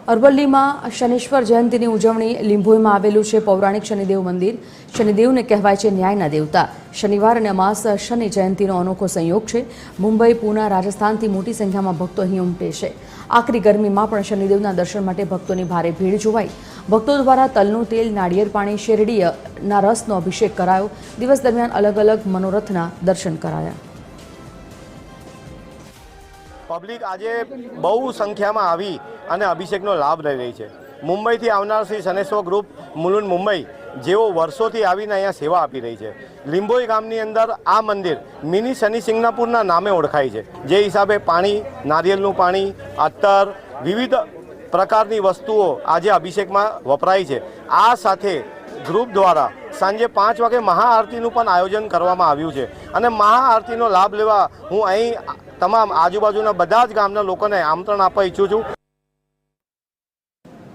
અરવલ્લીમાં શનિશ્વર જયંતીની ઉજવણી લીંભોઈમાં આવેલું છે પૌરાણિક શનિદેવ મંદિર। શનિદેવને કહેવાય છે ન્યાયના દેવતા। શનિવાર અને અમાસ શનિ જયંતીનો અનોખો સંયોગ છે। મુંબઈ, પૂના, રાજસ્થાનથી મોટી સંખ્યામાં ભક્તો અહીં ઉમટે છે। આકરી ગરમીમાં પણ શનિદેવના દર્શન માટે ભક્તોની ભારે ભીડ જોવાઈ। ભક્તો દ્વારા તલનું તેલ, નાળિયેર પાણી, શેરડીના રસનો અભિષેક કરાયો। દિવસ દરમિયાન અલગ અલગ મનોરથના દર્શન કરાયા। પબ્લિક આજે બહુ સંખ્યામાં આવી અને અભિષેકનો લાભ લઈ રહી છે। મુંબઈથી આવનાર શ્રી શનેશ્વર ગ્રુપ મુલુંડ મુંબઈ જેઓ વર્ષોથી આવીને અહીંયા સેવા આપી રહી છે। લીંભોઈ ગામની અંદર આ મંદિર મિની શનિ સિંગનાપુરના નામે ઓળખાય છે। જે હિસાબે પાણી, નારિયેળનું પાણી, અત્તર, વિવિધ પ્રકારની વસ્તુઓ આજે અભિષેકમાં વપરાય છે। આ સાથે ગ્રુપ દ્વારા સાંજે 5 વાગે મહાઆરતીનું પણ આયોજન કરવામાં આવ્યું છે અને મહાઆરતીનો લાભ લેવા હું અહીં તમામ આજુબાજુના બધા જ ગામના લોકોને આમંત્રણ આપવા ઈચ્છું છું।